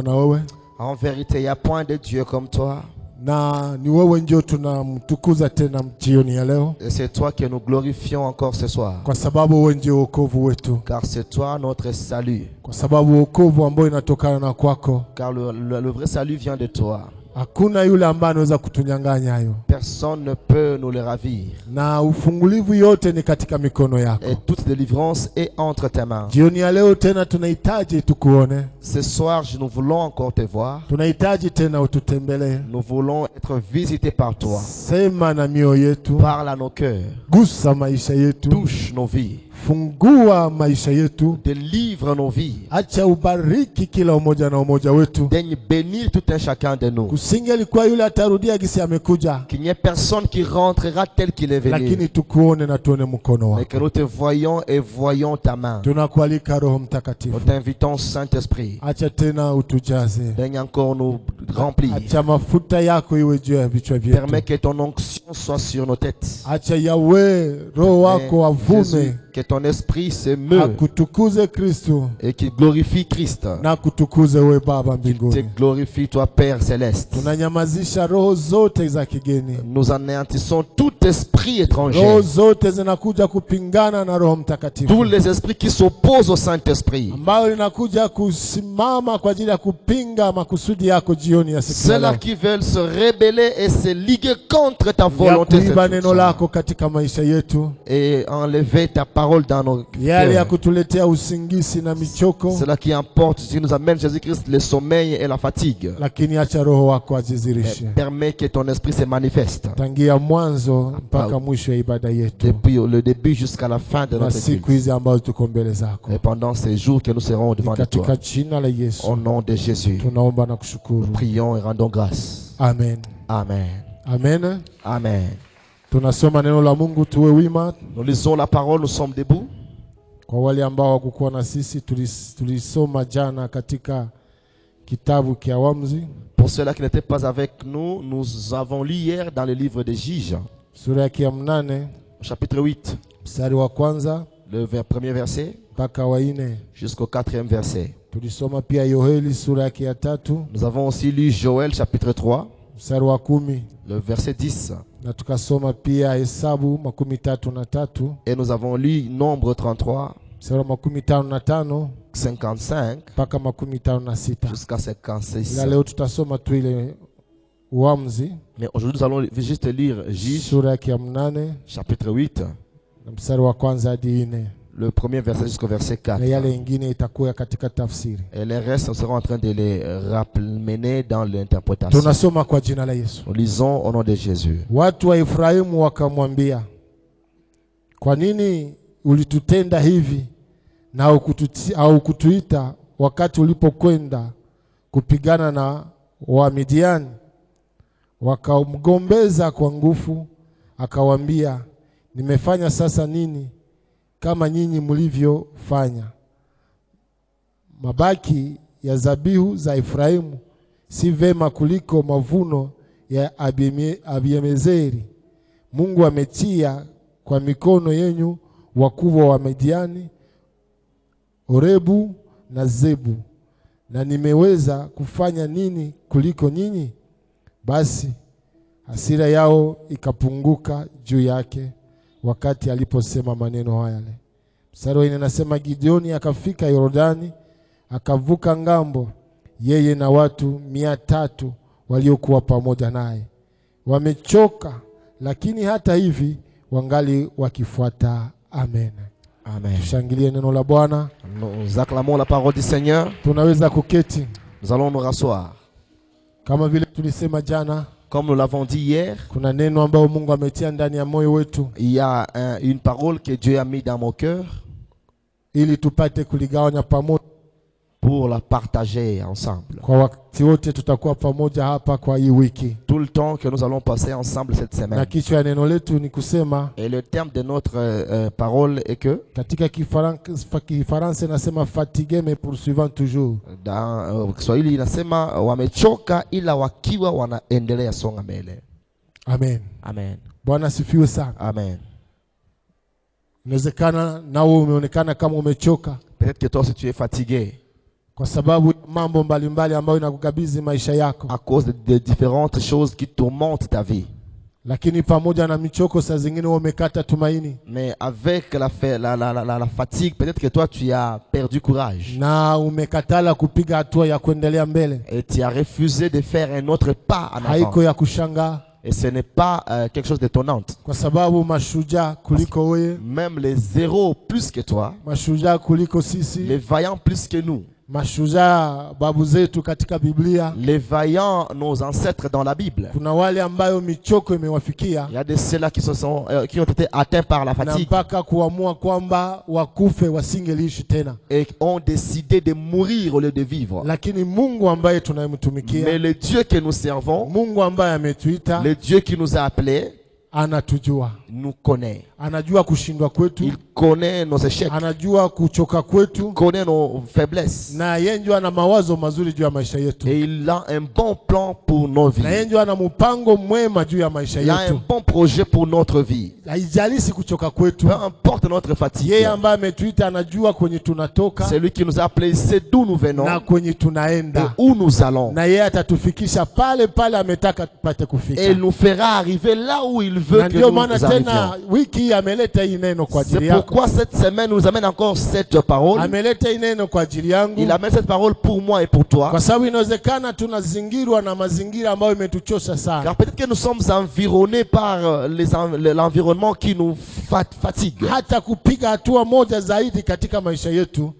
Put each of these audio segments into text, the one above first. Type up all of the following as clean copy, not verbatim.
na wewe. En vérité, il n'y a point de Dieu comme toi. Na ni wewe ndio tunamtukuza tena jioni ya leo. Et c'est toi que nous glorifions encore ce soir. Kwa sababu wewe ndio wokovu wetu. Car c'est toi notre salut. Kwa sababu wokovu ambao inatokana na kwako. Car le vrai salut vient de toi. Hakuna yule ambaye anaweza kutunyang'anya hayo. Personne ne peut nous le ravir. Na ufungulivu yote ni katika mikono yako. Et toute délivrance est entre tes mains. Jioni ya leo tena tunahitaji tukuone. Ce soir, nous voulons encore te voir. Tunahitaji tena ututembelee. Nous voulons être visités par toi. Sema na mioyo yetu. Parle à nos cœurs. Gusa maisha yetu. Touche nos vies. Fungua maisha yetu. Délivre nos vies. Acha ubariki kila umoja na umoja wetu. Daigne bénir tout un chacun de nous. Kusingelikuwa yule atarudia gisi amekuja. Qu'il n'y ait personne qui rentrera tel qu'il est venu. Lakini tukuone na tuone mkono wako. Mais que nous te voyons et voyons ta main. Tunakualika Roho Mtakatifu. Nous t'invitons Saint-Esprit. Acha tena utujaze. Daigne encore nous remplir. Acha mafuta yako iwe juu ya vichwa vyetu. Permets que ton onction soit sur nos têtes. Acha Yahweh Roho wako avume. Que ton esprit se meut akutukuze Kristo et qu'il glorifie Christ. Na kutukuze wewe Baba mbinguni. Te glorifie toi Père céleste. Tunanyamazisha roho zote za kigeni. Nous anéantissons tout esprit étranger. Roho zote zinakuja kupingana na Roho Mtakatifu. Tous les esprits qui s'opposent au Saint-Esprit. Ambao inakuja kusimama kwa ajili ya kupinga makusudi yako jioni ya siku. Ceux-là qui veulent se rebeller et se liguer contre ta volonté. Kuiba neno lako katika maisha yetu. Et enlever ta parole dans nos yale ya kutuletea usingisi na michoko. Cela qui importe, qui nous amène Jésus-Christ, le sommeil et la fatigue. Lakini acha roho wako ajizirishe. Permets que ton esprit se manifeste. Tangia mwanzo mpaka mwisho ya ibada yetu. Depuis le début jusqu'à la fin de notre siku hizi ambazo tuko mbele zako. Et pendant ces jours que nous serons devant toi. Katika jina la Yesu. Au nom de Jésus. Tunaomba na kushukuru. Nous prions et rendons grâce. Amen. Amen. Amen. Amen. Tunasoma neno la Mungu tuwe wima. Nous lisons la parole, nous sommes debout. Kwa wale ambao hawakuwa na sisi tulisoma jana katika kitabu kia Waamuzi. Pour ceux-là qui n'étaient pas avec nous, nous avons lu hier dans le livre des Juges. Sura ya 8, chapitre 8. Mstari wa kwanza, le premier verset mpaka wa 4 jusqu'au 4e verset. Tulisoma pia Yoeli sura ya 3. Nous avons aussi lu Joël chapitre 3. Mstari wa 10. Le verset 10. Na tukasoma pia Hesabu 33. Et nous avons lu Nombre 33. Mstari wa 55 mpaka 56. Jusqu'à 56. Leo tutasoma tu ile Waamuzi. Mais aujourd'hui nous allons juste lire Juges sura ya 8 chapitre 8. Na mstari wa kwanza hadi 4. Le premier verset jusqu'au verset 4. Na yale ingine itakuwa katika tafsiri. Et les restes, nous serons en train de les ramener dans l'interprétation. Tunasoma kwa jina la Yesu. Nous lisons au nom de Jésus. Watu wa Efraimu wakamwambia, kwa nini ulitutenda hivi na au kutuita wakati ulipokwenda kupigana na Wamidiani? Wakamgombeza kwa nguvu, akawaambia, nimefanya sasa nini kama nyinyi mlivyofanya? Mabaki ya zabihu za Efraimu si vema kuliko mavuno ya Abiemezeri. Mungu ametia kwa mikono yenu wakubwa wa Midiani, Orebu na Zebu. Na nimeweza kufanya nini kuliko nyinyi? Basi hasira yao ikapunguka juu yake wakati aliposema maneno haya. Mstari wa 4 nasema, Gideoni akafika Yordani, akavuka ngambo, yeye na watu 300 waliokuwa pamoja naye. Wamechoka, lakini hata hivi wangali wakifuata. Amen. Amen. Tushangilie neno la Bwana. Nous acclamons la parole du Seigneur. Tunaweza kuketi. Nous allons nous rasseoir. Kama vile tulisema jana, comme nous l'avons dit hier, kuna neno ambalo Mungu ametia ndani ya moyo wetu. Il y a une parole que Dieu a mis dans mon cœur ili tupate kuligawanya pamoja, pour la partager ensemble. Kwa wakati wote tutakuwa pamoja hapa kwa hii wiki. Tout le temps que nous allons passer ensemble cette semaine. Na kichwa ya neno letu ni kusema, et le terme de notre parole est que, katika Kifaransa inasema fatigué mais poursuivant toujours. Dans Kiswahili inasema wamechoka ila wakiwa wanaendelea songa mbele. Amen. Amen. Bwana sifiwe sana. Amen. Inawezekana nao umeonekana kama umechoka. Peut-être que toi aussi tu es fatigué. kwa sababu mambo mbalimbali ambayo inakukabidhi maisha yako. À cause de différentes choses qui tourmentent ta vie. Lakini pamoja na michoko saa zingine umekata tumaini. Mais avec la fatigue, peut-être que toi tu as perdu courage. Na umekatala kupiga hatua ya kuendelea mbele. Et tu as refusé de faire un autre pas en avant. Haiko ya kushanga. Et ce n'est pas quelque chose d'étonnant. Kwa sababu mashujaa kuliko wewe. Même les héros plus que toi. Mashujaa kuliko sisi. Les vaillants plus que nous. Mashujaa babu zetu katika Biblia. Les vaillants, nos ancêtres dans la Bible. Kuna wale ambayo michoko imewafikia. Il y a de ceux-là qui ont été atteints par la fatigue. Na mpaka kuamua kwamba wakufe wasingeliishi tena. Et ont décidé de mourir au lieu de vivre. Lakini Mungu ambaye tunayemtumikia. Mais le Dieu que nous servons, Mungu ambaye ametuita, le Dieu qui nous a appelés, anatujua. Nous connaît. Anajua kushindwa kwetu. Il connaît nos échecs. Anajua kuchoka kwetu. Il connaît nos faiblesses. Na yeye ndio ana mawazo mazuri juu ya maisha yetu. Et il a un bon plan pour nos vies. Na yeye ndio ana mpango mwema juu ya maisha yetu. Il a un bon projet pour notre vie. Haijalishi kuchoka kwetu. Peu importe notre fatigue. Yeye ambaye ametuita anajua kwenye tunatoka. Celui qui nous a appelés, c'est d'où nous venons. Na kwenye tunaenda. Et où nous allons. Na yeye atatufikisha pale pale ametaka tupate kufika. Et il nous fera arriver là où il veut que nous arrivions. Wiki ameleta hii neno kwa ajili yako. C'est pourquoi cette semaine nous amène encore cette parole. Ameleta hii neno kwa ajili yangu. Il amène cette parole pour moi et pour toi. Kwa sababu inawezekana tunazingirwa na mazingira ambayo imetuchosha sana. Car peut-être que nous sommes environnés par l'environnement qui nous fatigue. Hata kupiga hatua moja zaidi katika maisha yetu.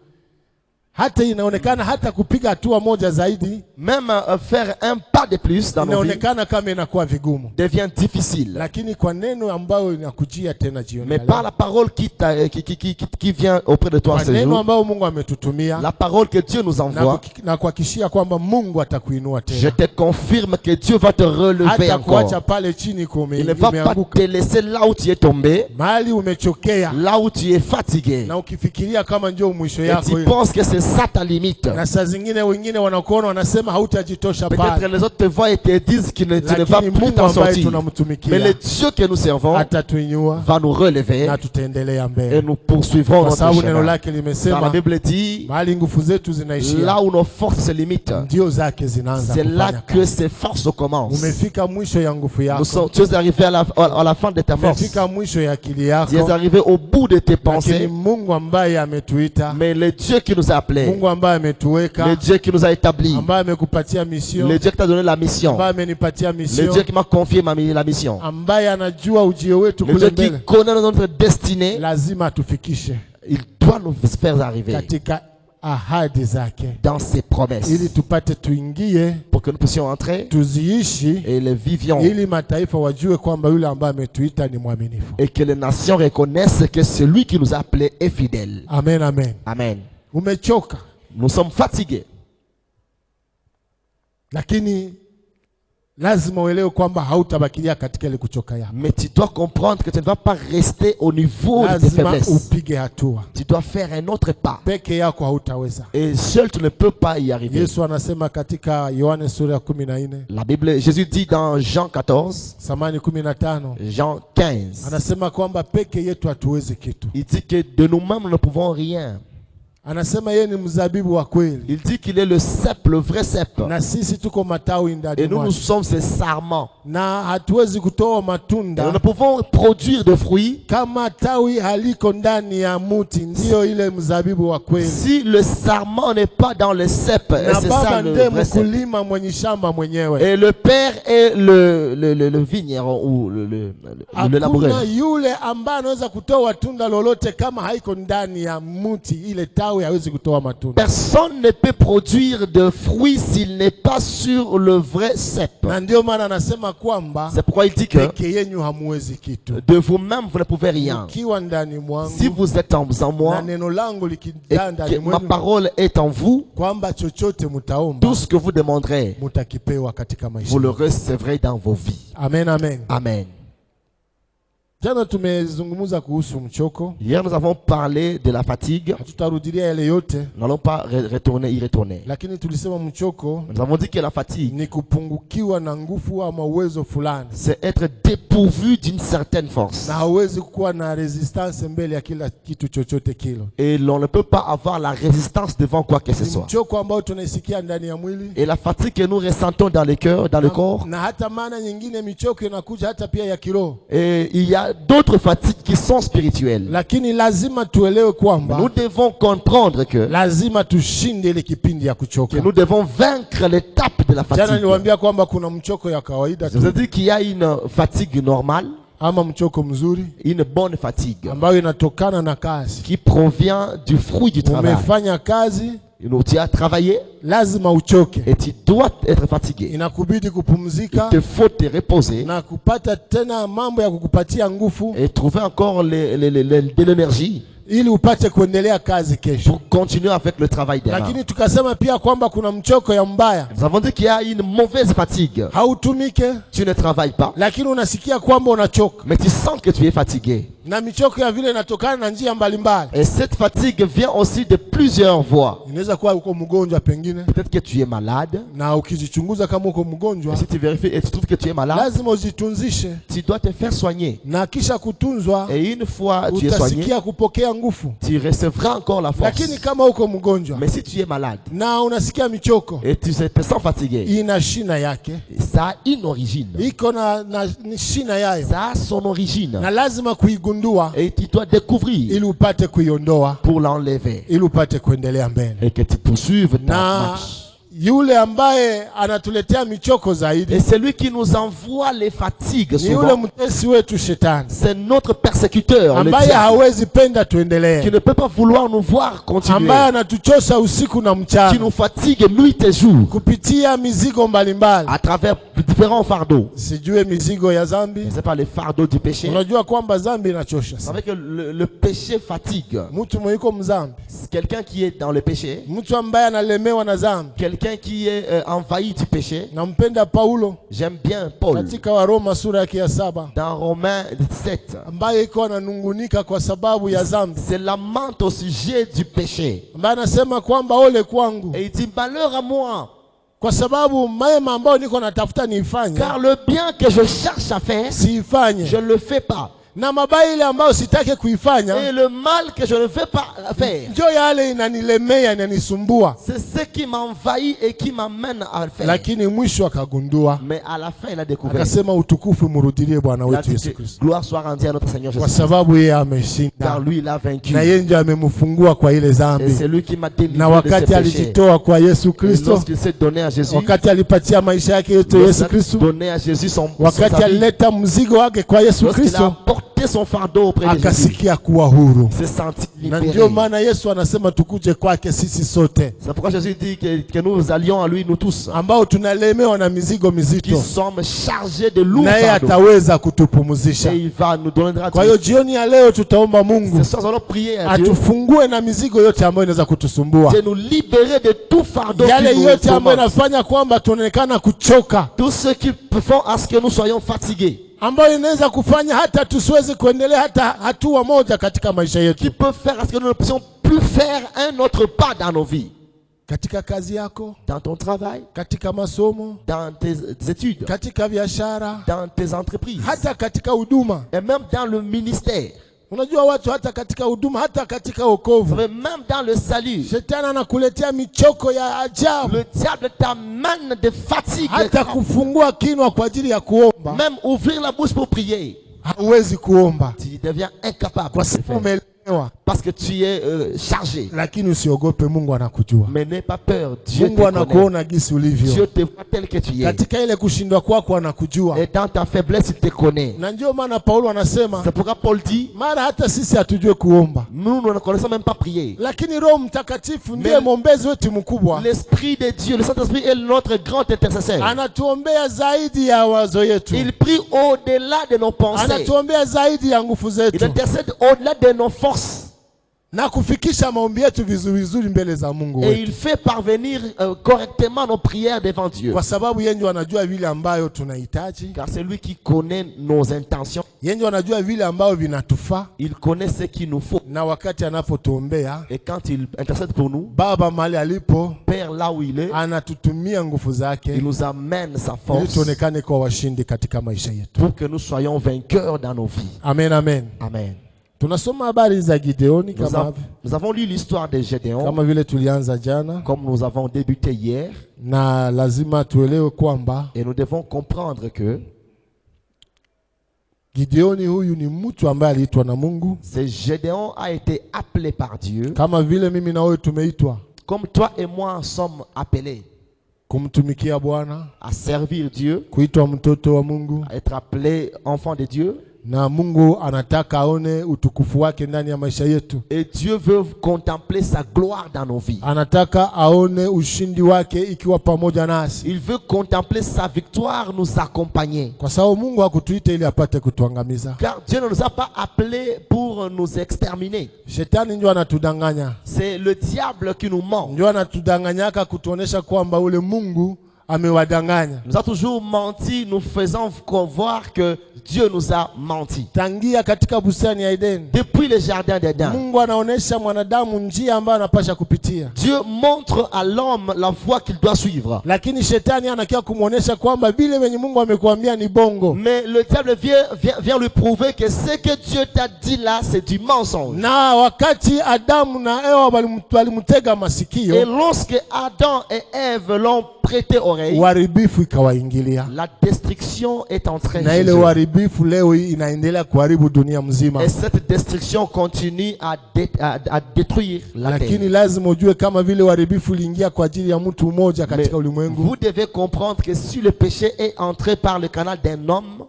Hata inaonekana hata kupiga hatua moja zaidi, même faire un pas de plus dans nos vies, inaonekana kama inakuwa vigumu, devient difficile. Lakini kwa neno ambayo inakujia tena jioni, mais par la parole qui vient auprès de toi ce jour, neno ambayo Mungu ametutumia, la parole que Dieu nous envoie, na kuhakikishia kwamba Mungu atakuinua tena. Je te confirme que Dieu va te relever hata encore. Kuacha pale chini Il ne va pas te laisser là où tu es tombé, mahali umechokea, là où tu es fatigué. Na ukifikiria kama ndio mwisho et yako, tu penses que c'est ça ta limite. Na saa zingine wengine wanakuona wanasema hautajitosha pale. Peut-être les autres te voient et te disent que tu ne vas plus t'en sortir. Mais le Dieu que nous servons va nous relever et nous poursuivrons notre chemin. Car la Bible dit, là où nos forces se limitent, c'est là que ces forces commencent. Tu es arrivé à la fin de ta force. Tu es arrivé au bout de tes pensées. Mais le Dieu qui nous a appelés, le Dieu qui nous a établis, le Dieu qui t'a donné la mission, le Dieu qui m'a confié la mission, le Dieu qui connaît notre destinée, il doit nous faire arriver dans ses promesses pour que nous puissions entrer et les vivions et que les nations reconnaissent que celui qui nous a appelés est fidèle. Amen, amen. Amen. Umechoka. Nous sommes fatigués. Lakini lazima uelewe kwamba hautabakilia katika ile kuchoka yako. Mais tu dois comprendre que tu ne vas pas rester au niveau de tes faiblesses. Upige hatua. Tu dois faire un autre pas. Peke yako hautaweza. Et seul tu ne peux pas y arriver. Yesu anasema katika Yohane sura ya 14. La Bible, Jésus dit dans Jean 14. Samani 15. Jean 15. Anasema kwamba peke yetu hatuwezi kitu. Il dit que de nous-mêmes nous ne pouvons rien. Anasema yeye ni mzabibu wa kweli. Il dit qu'il est le cep, le vrai cep. Na sisi tuko matawi ndani. Et nous sommes ses sarments. Na hatuwezi kutoa matunda. Et nous ne pouvons produire de fruits kama tawi haliko ndani ya muti, ndio ile mzabibu wa kweli. Si le sarment n'est pas dans le cep, c'est ça le vrai cep. Mkulima mwenye shamba mwenyewe. Et le père est le vigneron ou le laboureur. Hakuna yule ambaye anaweza kutoa tunda lolote kama haiko ndani ya muti ile tawi. Personne ne peut produire de fruits s'il n'est pas sur le vrai cep. C'est pourquoi il dit que de vous-même vous ne pouvez rien. Si vous êtes en moi et que ma parole est en vous, tout ce que vous demanderez, vous le recevrez dans vos vies. Amen, amen. Amen. Jana tumezungumza kuhusu mchoko. Hier nous avons parlé de la fatigue. Hatutarudia yale yote. Nous n'allons pas y retourner. Lakini tulisema mchoko nous avons dit que la fatigue ni kupungukiwa na nguvu ama uwezo fulani. C'est être dépourvu d'une certaine force. Na hauwezi kuwa na resistance mbele ya kila kitu chochote kile. Et l'on ne peut pas avoir la résistance devant quoi que ce soit. Mchoko ambao tunaisikia ndani ya mwili. Et la fatigue que nous ressentons dans le cœur, dans le corps. Na hata maana nyingine michoko inakuja hata pia ya kiroho. Et il y a d'autres fatigues qui sont spirituelles. Lakini lazima tuelewe kwamba nous devons comprendre que lazima tushinde ile kipindi ya kuchoka. Que nous devons vaincre l'étape de la fatigue. Jana niwaambia kwamba kuna mchoko ya kawaida. Je vous ai dit qu'il y a une fatigue normale. Ama mchoko mzuri, une bonne fatigue ambayo inatokana na kazi, qui provient du fruit du travail. Umefanya kazi, tu as travaillé, lazima uchoke, et tu dois être fatigué. Inakubidi kupumzika, il te faut te reposer, na kupata tena mambo ya kukupatia nguvu, et trouver encore de l'énergie ili upate kuendelea kazi kesho, pour continuer avec le travail demain. Lakini tukasema pia kwamba kuna mchoko ya mbaya. Nous avons dit qu'il y a une mauvaise fatigue. Hautumike, tu ne travailles pas, lakini unasikia kwamba unachoka, mais tu sens que tu es fatigué. Na michoko ya vile inatokana na njia mbalimbali. Et cette fatigue vient aussi de plusieurs voies. Inaweza kuwa uko mgonjwa pengine. Peut-être que tu es malade. Na ukijichunguza kama uko mgonjwa, si tu vérifies et tu trouves que tu es malade, lazima ujitunzishe. Tu dois te faire soigner. Na kisha kutunzwa, et une fois tu es soigné, utasikia kupokea nguvu. Tu recevras encore la force. Lakini kama uko mgonjwa, mais si tu es malade, na unasikia michoko, et tu te sens fatigué, ina shina yake. Ça a une origine. Iko na shina yayo. Ça a son origine. Na lazima kuigundua. Et tu dois découvrir. Ili upate kuiondoa. Pour l'enlever. Ili upate kuendelea mbele. Et que tu poursuives ta marche. Yule ambaye anatuletea michoko zaidi, et celui qui nous envoie les fatigues souvent, yule mtesi wetu shetani, c'est notre persécuteur, ambaye hawezi penda tuendelee, qui ne peut pas vouloir nous voir continuer, ambaye anatuchosha usiku na mchana, qui nous fatigue nuit et jour, kupitia mizigo mbalimbali, à travers différents fardeaux. Sijue mizigo ya zambi, c'est pas les fardeaux du péché. Unajua kwamba zambi inachosha. Vous savez que le péché fatigue. Mtu mwenye mzambi, quelqu'un qui est dans le péché, mtu ambaye analemewa na zambi, quelqu'un qui est envahi du péché. Nampenda Paulo. J'aime bien Paul. Katika Waroma sura yake ya 7. Dans Romains 7. Ambaye iko ananungunika kwa sababu ya zambi. C'est lamente au sujet du péché. Ambaye anasema kwamba ole kwangu. Et il dit malheur à moi. Kwa sababu mema ambayo niko natafuta niifanye. Car le bien que je cherche à faire, siifanye. Je ne le fais pas. Na mabaya ile ambayo sitaki kuifanya, et le mal que je ne veux pas faire, ndio yale inanilemea, inanisumbua. C'est ce qui m'envahit et qui m'amène à le faire. Lakini mwisho akagundua, mais à la fin il a découvert, akasema utukufu murudilie Bwana wetu Yesu Kristo. Gloire soit rendue à notre Seigneur Jésus. Kwa sababu yeye ameshinda. Car lui il a vaincu. Na yeye ndiye amemfungua kwa ile dhambi. Et c'est lui qui m'a délivré. Na wakati alijitoa kwa Yesu Kristo, lorsqu'il s'est donné à Jésus, wakati alipatia maisha yake yote Yesu Kristo, donné à Jésus son, wakati alileta mzigo wake kwa Yesu Kristo, son fardeau auprès de Jésus. Akasikia kuwa huru. Se sentit libéré. Na ndio maana Yesu anasema tukuje kwake sisi sote. C'est pourquoi Jésus dit que nous allions à lui nous tous. Ambao tunalemewa na mizigo mizito. Qui sommes chargés de lourds fardeaux. Na ataweza kutupumzisha. Et il va nous donner grâce. Kwa hiyo jioni ya leo tutaomba Mungu. Ce soir nous allons prier à Dieu. Atufungue na mizigo yote ambayo inaweza kutusumbua. De nous libérer de tout fardeau. Yale yote ambayo inafanya kwamba tuonekana kuchoka. Tout ce qui font à ce que nous soyons fatigués. Ambayo inaweza kufanya hata tusiweze kuendelea hata hatua moja katika maisha yetu. Qui peut faire à ce que nous ne puissions plus faire un autre pas dans nos vies. Katika kazi yako, dans ton travail, katika masomo, dans tes études, katika biashara, dans tes entreprises, hata katika huduma, et même dans le ministère. Unajua watu hata katika huduma, hata katika wokovu, même dans le salut, shetani anakuletea michoko ya ajabu. Le diable t'amène de fatigue. Hata kufungua kinywa kwa ajili ya kuomba, même ouvrir la bouche pour prier, hauwezi kuomba. Tu deviens incapable. Kwa sababu umelemewa. Parce que tu es chargé. Lakini usiogope, Mungu anakujua. Mais n'aie pas peur, Dieu Mungu anakuona gisi ulivyo. Dieu te voit tel que tu es. Katika ile kushindwa kwako anakujua. Et dans ta faiblesse, il te connaît. Na ndio maana Paulo anasema, c'est pourquoi Paul dit, mara hata sisi hatujue kuomba. Nous ne connaissons même pas prier. Lakini Roho Mtakatifu ndiye mwombezi wetu mkubwa. L'Esprit de Dieu, le Saint-Esprit est notre grand intercesseur. Anatuombea zaidi ya wazo yetu. Il prie au-delà de nos pensées. Anatuombea zaidi ya nguvu zetu. Il intercède au-delà de nos forces. Et il fait parvenir correctement nos prières devant Dieu. Car c'est lui qui connaît nos intentions. Il connaît ce qu'il nous faut. Et quand il intercède pour nous, Père là où il est, il nous amène sa force pour que nous soyons vainqueurs dans nos vies. Amen, amen. Amen. Nous avons lu l'histoire de Gédéon comme nous avons débuté hier. Et nous devons comprendre que ce Gédéon a été appelé par Dieu comme toi et moi sommes appelés à servir Dieu, à être appelés enfants de Dieu. Na Mungu anataka aone utukufu wake ndani ya maisha yetu. Et Dieu veut contempler sa gloire dans nos vies. Anataka aone ushindi wake ikiwa pamoja nasi. Il veut contempler sa victoire nous accompagner. Kwa sababu Mungu hakutuita ili apate kutuangamiza. Car Dieu ne nous a pas appelés pour nous exterminer. Shetani ndio anatudanganya. C'est le diable qui nous ment. Ndio anatudanganyaka kutuonesha kwamba ule Mungu amewadanganya. Nous a toujours menti, nous faisons voir que Dieu nous a menti. Tangia katika bustani ya Eden. Depuis le jardin d'Eden. Mungu anaonesha mwanadamu njia ambayo anapaswa kupitia. Dieu montre à l'homme la voie qu'il doit suivre. Lakini shetani anakia kumuonesha kwamba vile venye Mungu amekuambia ni bongo. Mais le diable vient lui prouver que ce que Dieu t'a dit là c'est du mensonge. Na wakati Adamu na Eva walimtega masikio. Et lorsque Adam et Ève l'ont prêté oreille, la destruction est en train de et cette destruction continue à détruire la terre. Mais vous devez comprendre que si le péché est entré par le canal d'un homme,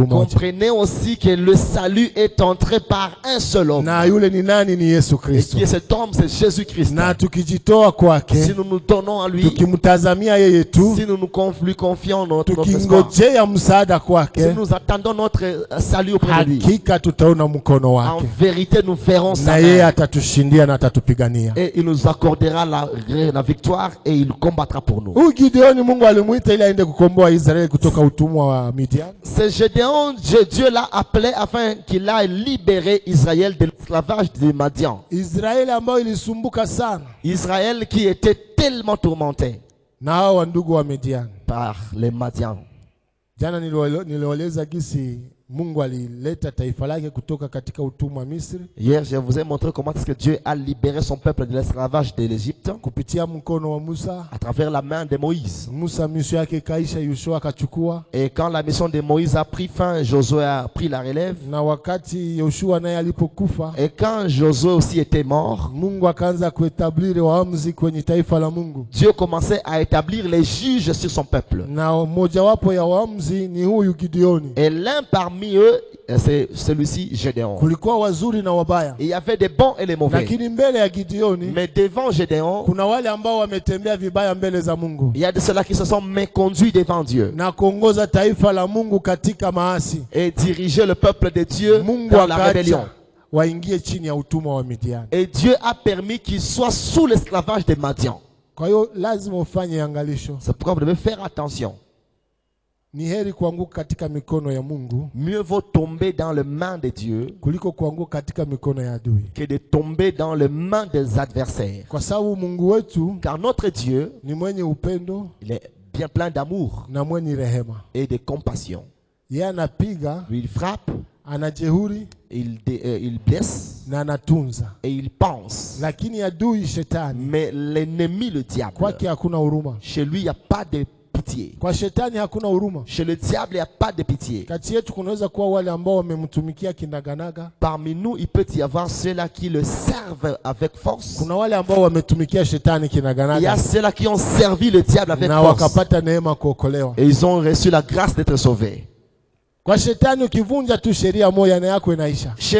comprenez aussi que le salut est entré par un seul homme. Et qui est cet homme, c'est Jésus-Christ. Si nous nous donnons à lui, si nous lui confions notre espoir, si nous attendons notre salut auprès de lui, en vérité nous verrons sa main. Et il nous accordera la victoire et il combattra pour nous. C'est Gédéon, Dieu l'a appelé afin qu'il aille libérer Israël de l'esclavage des Madian. Israël qui était tellement tourmenté par les Madian. Hier, je vous ai montré comment est-ce que Dieu a libéré son peuple de l'esclavage de l'Égypte à travers la main de Moïse. Et quand la mission de Moïse a pris fin, Josué a pris la relève. Et quand Josué aussi était mort, Dieu commençait à établir les juges sur son peuple. Et l'un parmi eux, c'est celui-ci, Gédéon. Il y avait des bons et les mauvais. Mais devant Gédéon, il y a de ceux-là qui se sont méconduits devant Dieu et diriger le peuple de Dieu dans la rébellion. Et Dieu a permis qu'ils soient sous l'esclavage des Madian. C'est pourquoi vous devez faire attention. Mieux vaut tomber dans les mains de Dieu que de tomber dans les mains des adversaires. Car notre Dieu, il est bien plein d'amour et de compassion. Il frappe, il blesse et il pense. Mais l'ennemi, le diable, chez lui il n'y a pas de pitié. Chez le diable, il n'y a pas de pitié. Parmi nous, il peut y avoir ceux-là qui le servent avec force. Il y a ceux-là qui ont servi le diable avec force. Et ils ont reçu la grâce d'être sauvés. Chez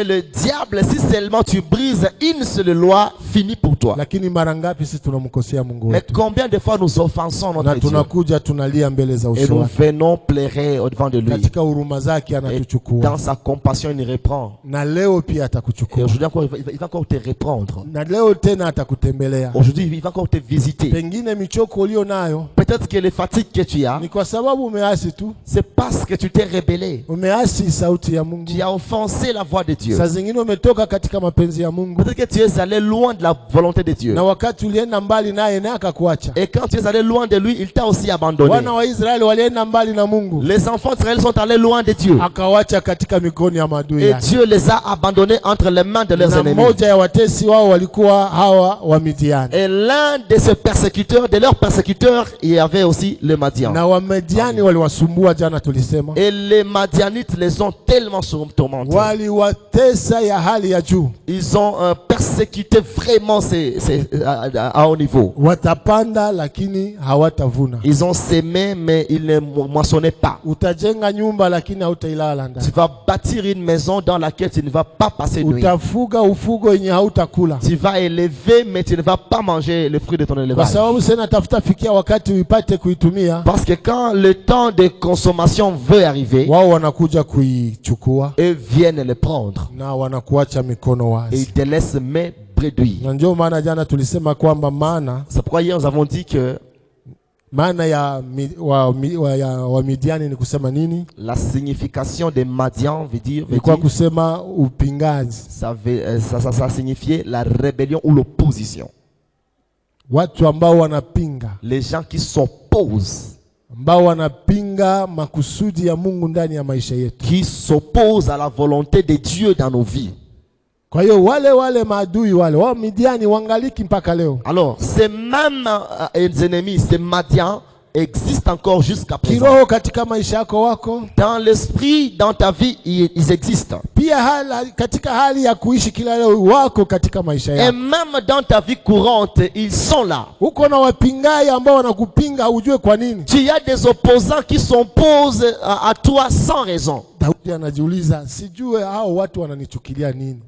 le diable, si seulement tu brises une seule loi, fini pour toi. Mais combien de fois nous offensons notre Dieu et nous venons pleurer au-devant de lui. Et dans sa compassion, il nous reprend. Et aujourd'hui encore, il va encore te reprendre. Aujourd'hui, il va encore te visiter. Peut-être que les fatigues que tu as, c'est parce que tu t'es rebellé. Tu as offensé la voix de Dieu. Peut-être que tu es allé loin de la volonté de Dieu. Et quand tu es allé loin de lui, il t'a aussi abandonné. Les enfants d'Israël sont allés loin de Dieu. Et Dieu les a abandonnés entre les mains de leurs ennemis. Et l'un de ces persécuteurs, de leurs persécuteurs, il y avait aussi le Madian. Et les Madianites les ont tellement tourmentés. Ils ont persécuté vraiment à haut niveau. Ils ont sémé mais ils ne moissonnaient pas. Tu vas bâtir une maison dans laquelle tu ne vas pas passer nuit. Tu vas élever mais tu ne vas pas manger le fruit de ton élevage. Parce que quand le temps de consommation veut arriver, eux viennent le prendre et ils te laissent main bredouille. C'est pourquoi hier nous avons dit que la signification de Madian veut dire ça signifiait la rébellion ou l'opposition. Les gens qui s'opposent, qui s'opposent à la volonté de Dieu dans nos vies. Alors, ces mêmes ennemis, ces Madians, existent encore jusqu'à présent. Dans l'esprit, dans ta vie, ils existent. Et même dans ta vie courante, ils sont là. Tu as des opposants qui s'opposent à toi sans raison.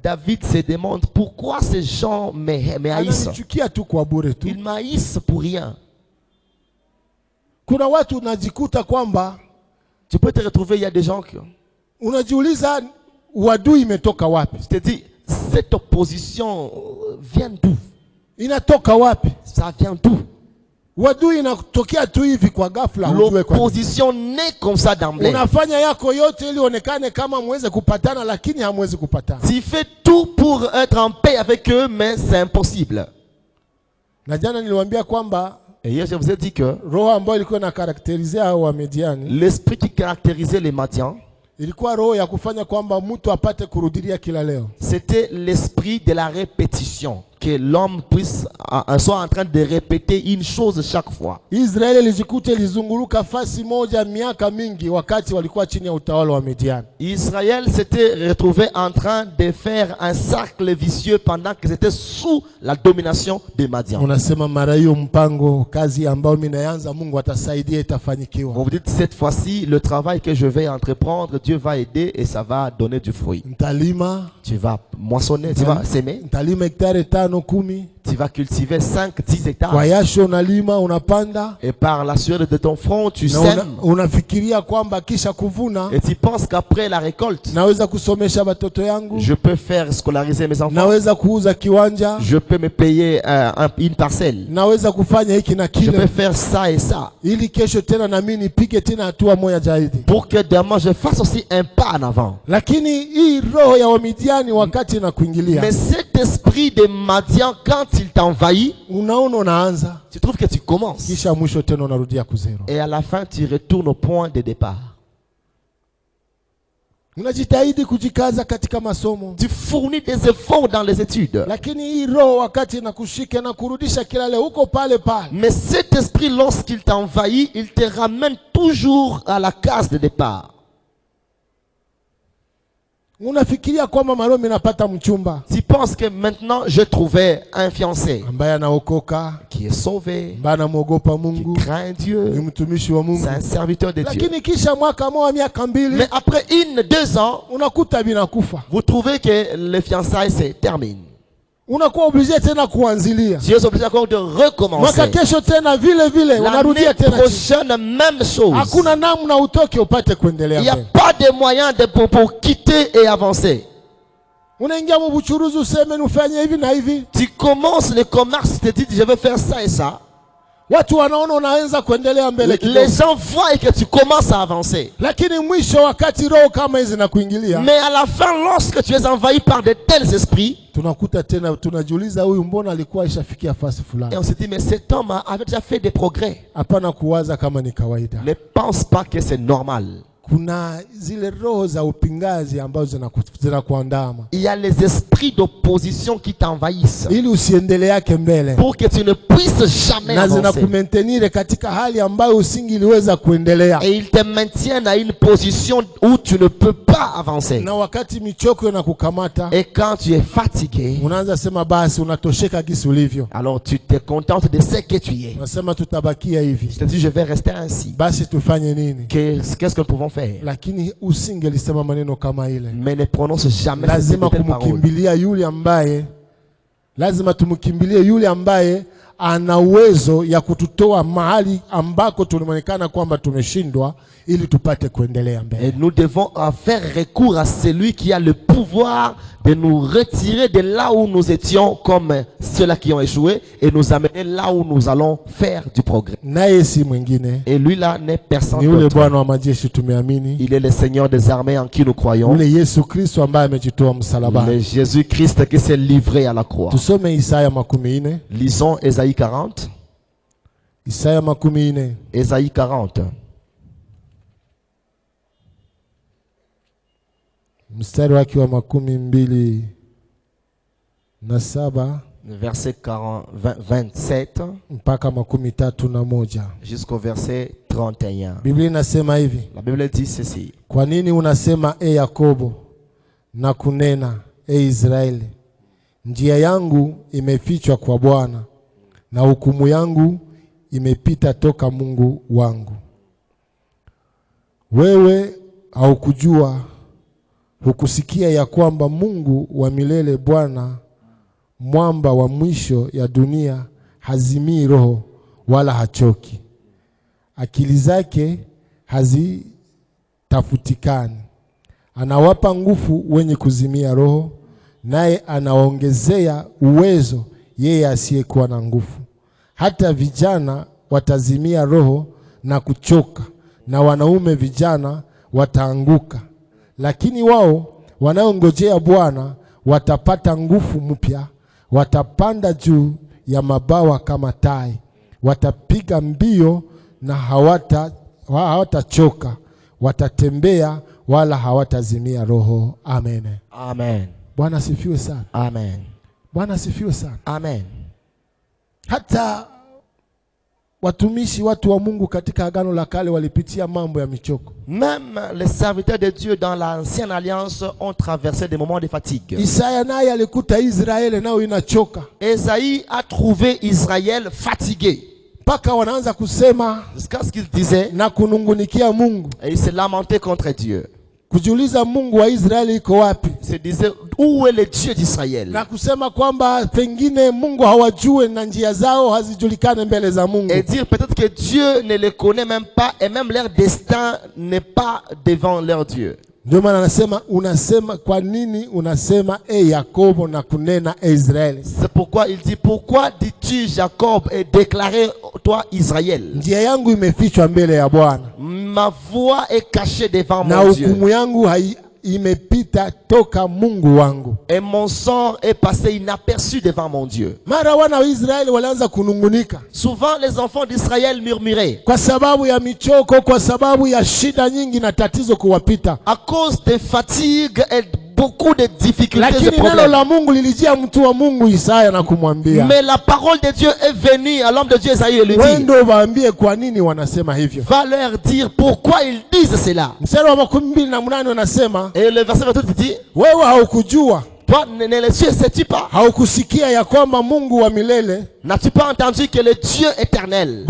David se demande pourquoi ces gens me haïssent. Ils m'haïssent pour rien. Tu peux te retrouver, il y a des gens qui je te dis, cette opposition vient d'où? Ça vient d'où? L'opposition naît comme ça d'emblée. Tu fais tout pour être en paix avec eux, mais c'est impossible. Et hier, je vous ai dit que l'esprit qui caractérisait les Madians, c'était l'esprit de la répétition. Que l'homme puisse soit en train de répéter une chose chaque fois. Israël s'était retrouvé en train de faire un cercle vicieux pendant que c'était sous la domination des Madians. On vous dit cette fois-ci, le travail que je vais entreprendre, Dieu va aider et ça va donner du fruit. Tu vas moissonner, tu vas s'aimer. Tu vas cultiver 5-10 hectares. Et par la sueur de ton front, tu sèmes. Et tu penses qu'après la récolte, je peux faire scolariser mes enfants. Je peux me payer une parcelle. Je peux faire ça et ça. Pour que demain je fasse aussi un pas en avant. Mais cet esprit de Madian, quand il t'envahit, tu trouves que tu commences. Et à la fin, tu retournes au point de départ. Tu fournis des efforts dans les études. Mais cet esprit, lorsqu'il t'envahit, il te ramène toujours à la case de départ. Unafikiria kwamba maro minapata mchumba. Tu penses que maintenant je trouvais un fiancé ambaye anaokoka, qui est sauvé, ambaye anamuogopa Mungu, qui craint Dieu, ni mtumishi wa Mungu, c'est un serviteur de Dieu. Lakini kisha mwaka moja miaka mbili, mais après 1-2 ans, unakuta binakufa. Vous trouvez que le fiançailles se termine. Unakuwa obligé tena kuanzilia. Tu es obligé encore de recommencer. Mwaka kesho tena vile vile unarudia tena. L'année prochaine même chose. Hakuna namna utoke upate kuendelea. Il n'y a pas de moyen pour quitter et avancer. Unaingia mu buchuruzi useme nifanye hivi na hivi. Tu commences le commerce, tu te dis je vais faire ça et ça. Watu wanaona unaanza kuendelea mbele kidogo. Les gens voient que tu commences à avancer. Lakini mwisho wakati roho kama hizi na kuingilia. Mais à la fin lorsque tu es envahi par de tels esprits, tunakuta tena tunajiuliza huyu mbona alikuwa ishafikia fasi fulani. Et on se dit mais cet homme avait déjà fait des progrès. Hapana kuwaza kama ni kawaida. Ne pense pas que c'est normal. Kuna zile roho za upingazi ambazo zinakuandama. Il y a les esprits d'opposition qui t'envahissent. Ili usiendeleake mbele. Pour que tu ne puisses jamais avancer. Na zinakumaintenir katika hali ambayo usingiliweza kuendelea. Et ils te maintiennent à une position où tu ne peux pas avancer. Na wakati michoko inakukamata. Et quand tu es fatigué, unaanza sema basi unatosheka gisi ulivyo. Alors tu te contentes de ce que tu es. Unasema tutabakia hivi. Je te dis je vais rester ainsi. Basi tufanye nini? Qu'est-ce que nous pouvons faire? Lakini usingelisema maneno kama ile. Mais ne prononce jamais ces kumkimbilia yule ambaye lazima tumkimbilie yule ambaye ana uwezo ya kututoa mahali ambako tulimonekana kwamba tumeshindwa ili tupate kuendelea mbele. Et nous devons faire recours à celui qui a le pouvoir de nous retirer de là où nous étions comme ceux-là qui ont échoué et nous amener là où nous allons faire du progrès. Et lui là n'est personne d'autre. Il est le Seigneur des armées en qui nous croyons. Le Jésus-Christ qui s'est livré à la croix. Lisons Ésaïe 40. Ésaïe 40. Mstari wake wa 27 verset 27 mpaka 31 jusqu'au verset 31. Biblia inasema hivi. La Bible dit ceci. Kwa nini unasema Yakobo na kunena Israeli, njia yangu imefichwa kwa Bwana na hukumu yangu imepita toka Mungu wangu. Wewe haukujua, hukusikia ya kwamba Mungu wa milele, Bwana mwamba wa mwisho ya dunia, hazimii roho wala hachoki. Akili zake hazitafutikani. Anawapa nguvu wenye kuzimia roho, naye anaongezea uwezo yeye asiyekuwa na nguvu. Hata vijana watazimia roho na kuchoka, na wanaume vijana wataanguka. Lakini wao wanaongojea Bwana watapata nguvu mpya, watapanda juu ya mabawa kama tai, watapiga mbio na hawatachoka, watatembea wala hawatazimia roho. Amen. Amen. Bwana asifiwe sana. Amen. Bwana asifiwe sana. Amen. Hata watumishi watu wa Mungu katika agano la kale walipitia mambo ya michoko. Même les serviteurs de Dieu dans l'ancienne alliance ont traversé des moments de fatigue. Isaya naye alikuta Israeli nao inachoka. Esaïe a trouvé Israël fatigué. Paka wanaanza kusema jusqu'à ce qu'il disait na kunungunikia Mungu. Et il se lamentait contre Dieu. Kujiuliza Mungu wa Israeli iko wapi? Se disait où est le Dieu d'Israël? Na kusema kwamba pengine Mungu hawajue na njia zao hazijulikane mbele za Mungu. Et dire peut-être que Dieu ne les connaît même pas et même leur destin n'est pas devant leur Dieu. Ndio maana anasema unasema kwa nini unasema Yakobo na kunena Israeli? C'est pourquoi il dit pourquoi dis-tu Jacob et déclarer toi Israël? Njia yangu imefichwa mbele ya Bwana. Ma voix est cachée devant mon Dieu. Na hukumu yangu imepita toka Mungu wangu. Et mon sort est passé inaperçu devant mon Dieu. Mara wana wa Israeli walianza kunungunika. Souvent les enfants d'Israël murmuraient. Kwa sababu ya michoko, kwa sababu ya shida nyingi na tatizo kuwapita. À cause des fatigues et beaucoup de difficultés et problèmes. Mais la parole de Dieu est venue à l'homme de Dieu Isaïe et lui dit, va leur dire pourquoi ils disent cela. Et le verset 28 dit, toi, ne le sais-tu pas? N'as-tu pas entendu que le Dieu éternel,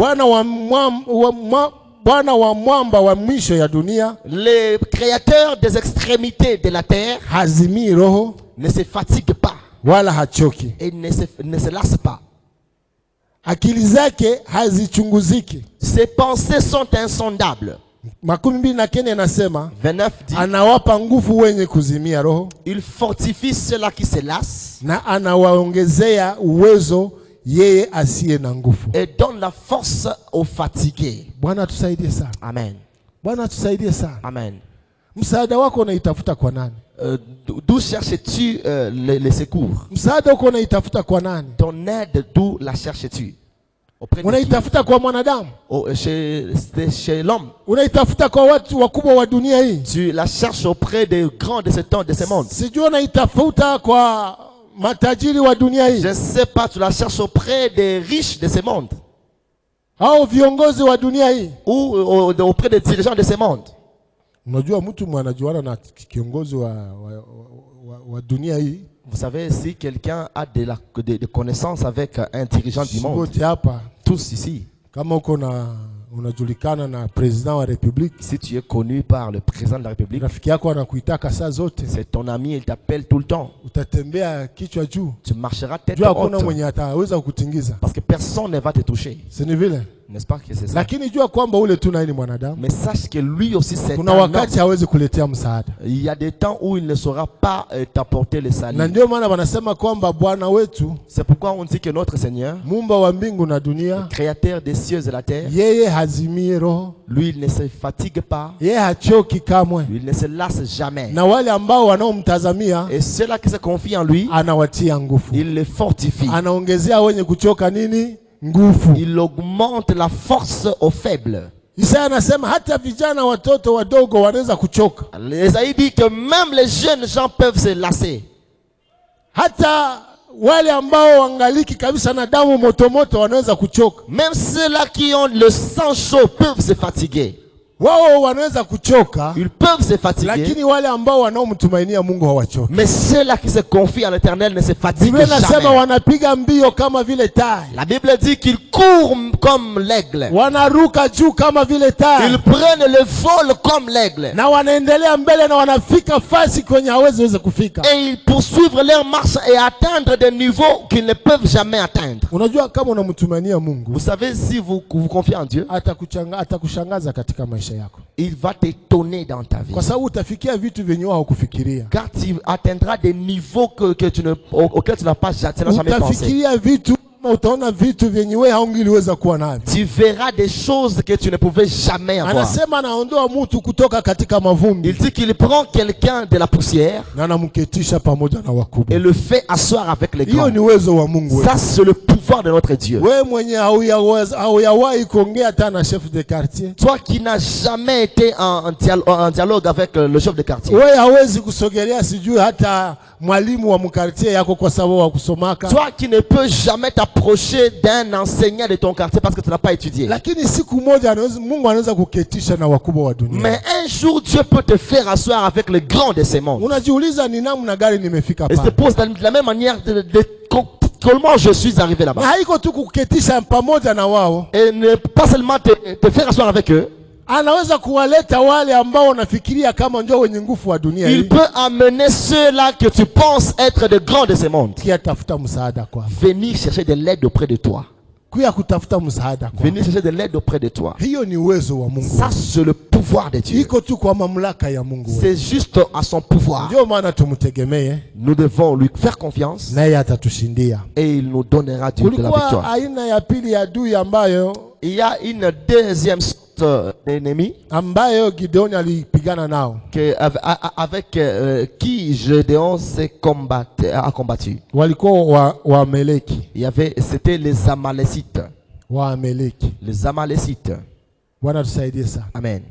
le créateur des extrémités de la terre, ne se fatigue pas et ne se lasse pas. Ses pensées sont insondables. 29 dit, il fortifie ceux-là qui se lassent et donne la force aux fatigués. Amen. Amen. D'où cherches-tu les secours? Ton aide, d'où la cherches-tu? Chez l'homme. Tu la cherches auprès des grands de ce temps, de ce monde. Je ne sais pas, tu la cherches auprès des riches de ce monde. Ou auprès des dirigeants de ce monde. Vous savez, si quelqu'un a des connaissances avec un dirigeant du monde, tous ici, si tu es connu par le président de la République, c'est ton ami, il t'appelle tout le temps. Tu marcheras tête haute parce que personne ne va te toucher. N'est-ce pas que c'est ça? Mais sache que lui aussi c'est un homme. Il y a des temps où il ne saura pas t'apporter le salut. C'est pourquoi on dit que notre Seigneur, le créateur des cieux et de la terre, lui il ne se fatigue pas, lui il ne se lasse jamais. Et ceux-là qui se confient en lui, il les fortifie. Il augmente la force aux faibles. Isaïe dit que même les jeunes gens peuvent se lasser. Même ceux-là qui ont le sang chaud peuvent se fatiguer. Ils peuvent se fatiguer. Mais ceux-là qui se confient à l'Éternel ne se fatiguent jamais. La Bible dit qu'ils courent comme l'aigle. Ils prennent le vol comme l'aigle. Et ils poursuivent leur marche et atteindre des niveaux qu'ils ne peuvent jamais atteindre. Vous savez, si vous confiez en Dieu, il va t'étonner dans ta vie. Car tu atteindras des niveaux auxquels tu n'as jamais pensé. Tu verras des choses que tu ne pouvais jamais avoir. Il dit qu'il prend quelqu'un de la poussière et le fait asseoir avec les grands. Ça c'est le pouvoir de notre Dieu. Toi qui n'as jamais été en dialogue avec le chef de quartier. Toi qui ne peux jamais t'approcher d'un enseignant de ton quartier parce que tu n'as pas étudié. Mais un jour Dieu peut te faire asseoir avec le grand de ces mondes. Et je te pose de la même manière comment je suis arrivé là-bas. Et ne pas seulement te faire asseoir avec eux. Il peut amener ceux-là que tu penses être de grands de ce monde. Venir chercher de l'aide auprès de toi. Venir chercher de l'aide auprès de toi. Ça c'est le pouvoir de Dieu. C'est juste à son pouvoir. Nous devons lui faire confiance. Et il nous donnera de la victoire. Il y a une deuxième sorte d'ennemi avec qui Gédéon a combattu. C'était les Amalécites. Les Amalécites. Bwana tusaidie sana. Amen.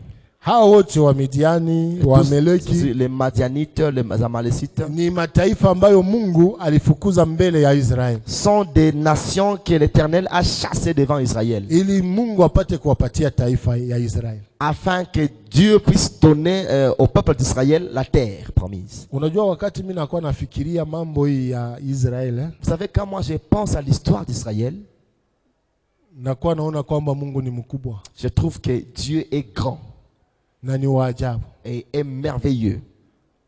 hao wote wa Midiani, wa Amaleki, les Madianites, les Amalécites, ni mataifa ambayo Mungu alifukuza mbele ya Israeli. Sont des nations que l'Éternel a chassées devant Israël. Ili Mungu apate kuwapatia taifa ya Israeli. Afin que Dieu puisse donner au peuple d'Israël la terre promise. Unajua wakati mimi nakuwa nafikiria mambo hii ya Israeli, vous savez quand moi je pense à l'histoire d'Israël, nakuwa naona kwamba Mungu ni mkubwa. Je trouve que Dieu est grand. Na ni wa ajabu. Et est merveilleux.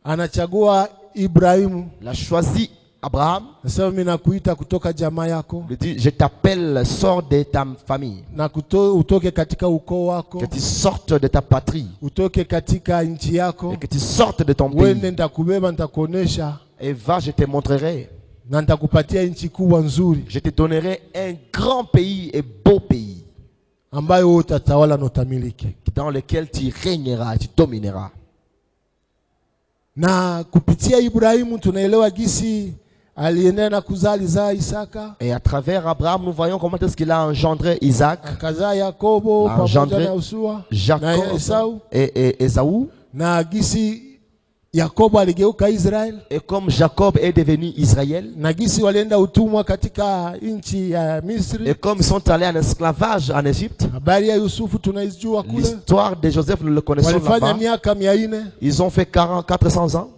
Anachagua Ibrahimu. Il a choisi Abraham. Sasa mimi nakuita kutoka jamaa yako. Il dit je t'appelle, sors de ta famille. Na utoke katika ukoo wako. Que tu sortes de ta patrie. Utoke katika nchi yako. Et que tu sortes de ton pays. Wewe nitakubeba, nitakuonesha. Et va, je te montrerai. Na nitakupatia nchi kubwa nzuri. Je te donnerai un grand pays et beau pays. Ambayo utatawala na utamiliki. Dans lequel tu régneras, tu domineras. Na kupitia Ibrahimu tunaelewa gisi aliendelea na kuzaa Isaka. Et à travers Abraham, nous voyons comment est-ce qu'il a engendré Isaac. Akazaa Yakobo pamoja na Yosua, Jacob et Esaü. Na gisi Yakobo aligeuka Israel. Et comme Jacob est devenu Israël. Na gisi walienda utumwa katika nchi ya Misri. Et comme ils sont allés en esclavage en Égypte. Habari ya Yusufu tunaijua kule. L'histoire de Joseph, nous le connaissons là-bas. Walifanya miaka 400. Ils ont fait 400 ans.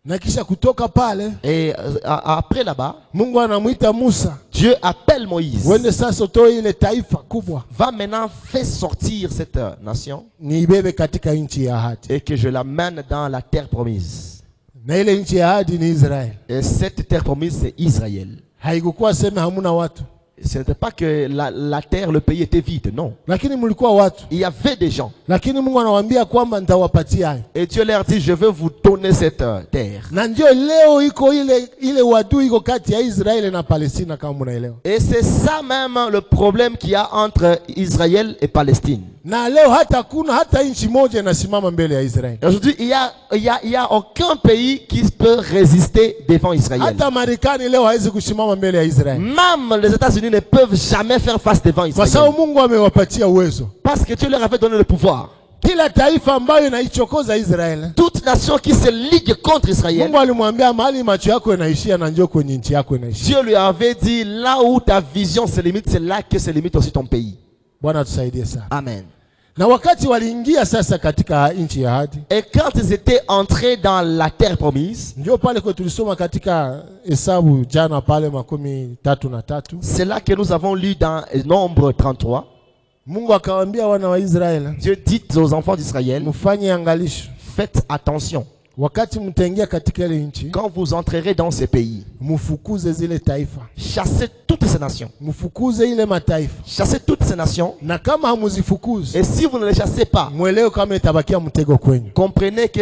Na kisha kutoka pale. Et après là-bas, Mungu anamuita Musa. Dieu appelle Moïse. Wende sasa utoe ile taifa kubwa. Va maintenant faire sortir cette nation. Niibebe katika nchi ya ahadi. Et que je l'amène dans la terre promise. Na ile nchi ya ahadi ni Israel. Et cette terre promise c'est Israël. Haikuwa sema hamuna watu. Ce n'était pas que la terre, le pays était vide, non. Lakini mlikuwa watu. Il y avait des gens. Lakini Mungu anawaambia kwamba nitawapatia. Et Dieu leur dit je vais vous donner cette terre. Na ndio leo iko ile wadui iko kati ya Israeli na Palestina kama mnaelewa. Et c'est ça même le problème qu'il y a entre Israël et Palestine. Na leo hata nchi moja inasimama mbele ya Israeli. Aujourd'hui il y a aucun pays qui peut résister devant Israël. Hata Marekani leo haiwezi kusimama mbele ya Israeli. Même les États-Unis ne peuvent jamais faire face devant Israël. Kwa sababu Mungu amewapatia uwezo. Parce que Dieu leur avait donné le pouvoir. Kila taifa ambayo inaichokoza Israeli, toute nation qui se ligue contre Israël, Mungu alimwambia mahali macho yako yanaishia na njoo kwenye nchi yako inaishia. Dieu lui avait dit là où ta vision se limite, c'est là que se limite aussi ton pays. Bwana tusaidie sana. Amen. Na wakati waliingia sasa katika nchi ya ahadi. Et quand ils étaient entrés dans la terre promise, ndio pale kwa tulisoma katika Hesabu jana pale 33. C'est là que nous avons lu dans Nombre 33. Mungu akawaambia wana wa Israeli. Dieu dit aux enfants d'Israël, mfanye angalisho. Faites attention. Wakati mtaingia katika ile nchi, quand vous entrerez dans ces pays, mfukuze zile taifa. Chassez toutes ces nations. Mfukuze ile mataifa. Chassez toutes ces nations. Na kama hamuzifukuze, et si vous ne les chassez pas, mwelewe kama itabakia mtego kwenyu. Comprenez que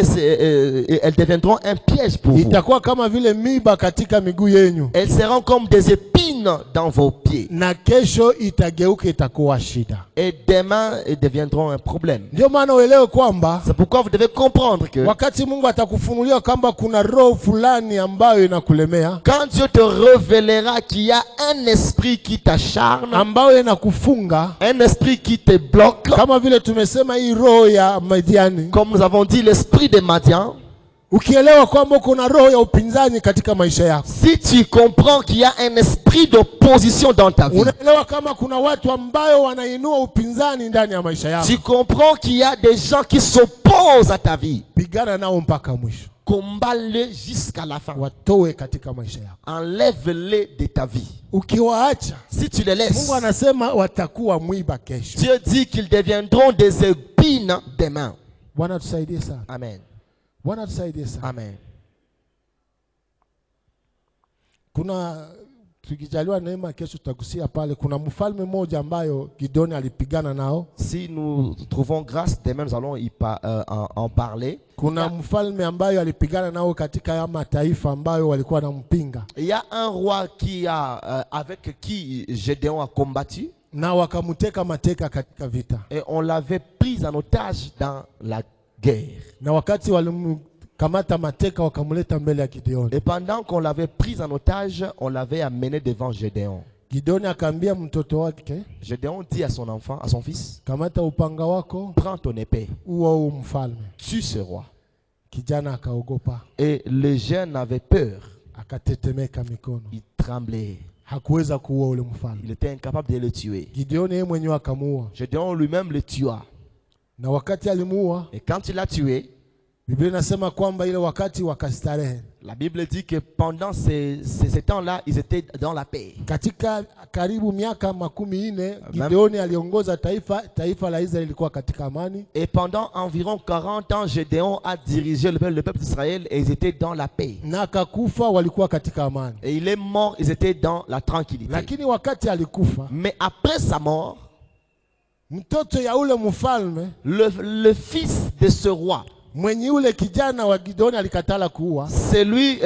elles deviendront un piège pour vous. Itakuwa kama vile miba katika miguu yenu. Elles seront comme des épines dans vos pieds. Na kesho itageuka itakuwa shida. Et demain elles deviendront un problème. Ndio maana uelewe kwamba, c'est pourquoi vous devez comprendre que wakati Mungu atakufunulia kwamba kuna roho fulani ambayo inakulemea, quand Dieu te révélera qu'il y a un esprit qui t'acharne, ambayo inakufunga, un esprit qui te bloque, kama vile tumesema hii roho ya Madiani, comme nous avons dit l'esprit de Madian. Ukielewa kwamba kuna roho ya upinzani katika maisha yako, si tu comprends qu'il y a un esprit d'opposition dans ta vie, unaelewa kama kuna watu ambao wanainua upinzani ndani ya maisha yako, tu comprends qu'il y a des gens qui s'opposent à ta vie, pigana nao mpaka mwisho. Combat-les jusqu'à la fin. Watoe katika maisha yako. Enlève-les de ta vie. Ukiwaacha, si tu les laisses, Mungu anasema watakuwa mwiba kesho. Dieu dit qu'ils deviendront des épines demain. Bwana tusaidie sana. Amen. Bwana tusaidie sana. Amen. Kuna tukijaliwa neema kesho tutagusia pale, kuna mfalme mmoja ambayo Gideon alipigana nao. Si nous trouvons grâce, demain nous allons en parler. Kuna mfalme ambayo alipigana nao katika ya mataifa ambayo walikuwa wanampinga. Il y a un roi qui avec qui Gédéon a combattu. Na wakamuteka mateka katika vita. Et on l'avait pris en otage dans la guerre. Na wakati walimkamata mateka wakamuleta mbele ya Gideon. Et pendant qu'on l'avait pris en otage, on l'avait amené devant Gédéon. Gédéon dit à son enfant, à son fils, kamata upanga wako, prends ton épée, uo mfalme, tue ce roi. Kijana akaogopa. Et le jeune avait peur. Akatetemeka mikono. Il tremblait. Hakuweza kuua ule mfalme. Il était incapable de le tuer. Gideon yeye mwenyewe akamuua. Gédéon lui-même le tua. Na wakati alimuua, et quand il l'a tué, Biblia inasema kwamba ile wakati wakastarehe. La Bible dit que pendant ces temps-là, ils étaient dans la paix. Katika karibu miaka 40 Gideoni aliongoza taifa la Israeli lilikuwa katika amani. Et pendant environ 40 ans, Gédéon a dirigé le peuple d'Israël et ils étaient dans la paix. Na akakufa walikuwa katika amani. Et il est mort, ils étaient dans la tranquillité. Lakini wakati alikufa, mais après sa mort, mtoto ya ule mfalme, le fils de ce roi, mwenye ule kijana wa Gideoni alikatala kuua, celui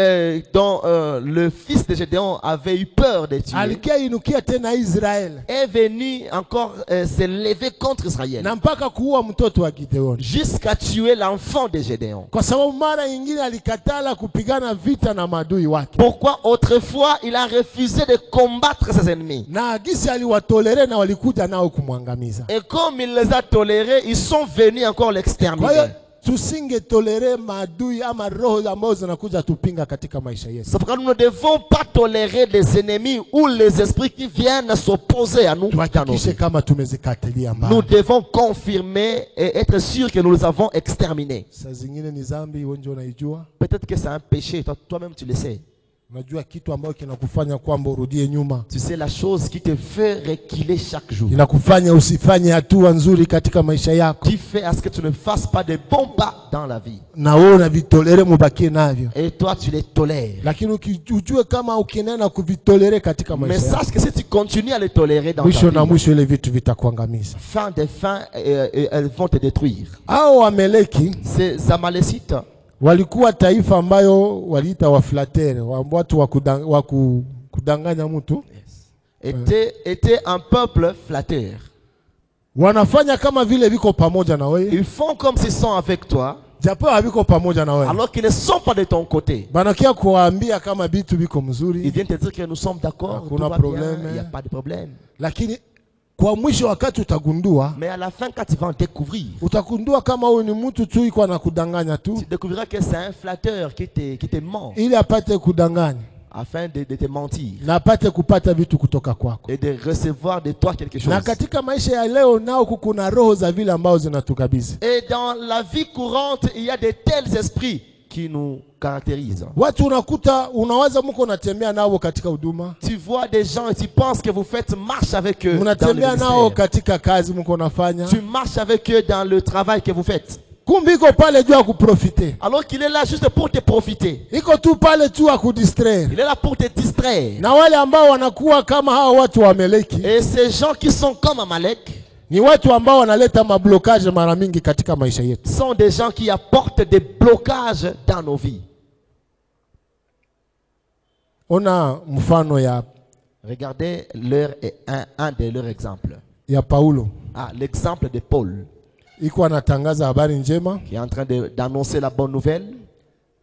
dont le fils de Gédéon avait eu peur de tuer, alikia inukia tena Israël, est venu encore se lever contre Israël, na mpaka kuua mtoto wa Gideoni, jusqu'à tuer l'enfant de Gédéon. Kwa sababu mara nyingine alikatala kupigana vita na maadui wake. Pourquoi autrefois il a refusé de combattre ses ennemis, na gisi aliwatolere na walikuja nao kumwangamiza, et comme il les a tolérés, ils sont venus encore l'exterminer. Tusinge tolere maadui ama roho ambazo zinakuja tupinga katika maisha yetu. C'est pourquoi nous ne devons pas tolérer les ennemis ou les esprits qui viennent s'opposer à nous. Nous devons confirmer et être sûrs que nous les avons exterminés. Peut-être que c'est un péché, toi-même tu le sais. Tu sais la chose qui te fait reculer chaque jour. Qui fait à ce que tu ne fasses pas de bons pas dans la vie. Et toi tu les tolères. Mais sache que si tu continues à les tolérer dans ta vie, fin de fin, elles vont te détruire. Ces Amalécites walikuwa taifa ambayo waliita waflatere, watu wa kudanganya mtu. Était un peuple flatteur. Wanafanya kama vile viko pamoja na wewe. Ils font comme s'ils sont avec toi, japo haviko pamoja na wewe, alors qu'ils ne sont pas de ton côté. Banakia kuambia kama vitu viko mzuri. Ils viennent te dire que nous sommes d'accord, tout va bien, il n'y a pas de problème. Lakini kwa mwisho wakati utagundua, mais à la fin quand tu vas en découvrir, utagundua kama wewe ni mtu tu iko na kudanganya tu. Tu découvriras que c'est un flatteur qui te ment. Ili apate kudanganya, afin de te mentir. Na apate kupata vitu kutoka kwako. Et de recevoir de toi quelque chose. Na katika maisha ya leo nao kuna roho za vile ambao zinatukabisa. Et dans la vie courante, il y a de tels esprits qui nous caractérisent. Watu unakuta unawaza mko unatembea nao katika huduma. Tu vois des gens et tu penses que vous faites marche avec eux. Unatembea nao katika kazi mko unafanya. Tu marches avec eux dans le travail que vous faites. Kumbe iko pale juu kuprofiter. Alors qu'il est là juste pour te profiter. Iko tu pale tu kudistraire. Il est là pour te distraire. Na wale ambao wanakuwa kama hao watu wa Amaleki. Et ces gens qui sont comme Amalek, ni watu ambao wanaleta mablokage mara mingi katika maisha yetu. Sont des gens qui apportent des blocages dans nos vies. Ona mfano ya, regardez un de leurs exemples. Ya Paulo. L'exemple de Paul. Iko anatangaza habari njema. Qui est en train d'annoncer la bonne nouvelle.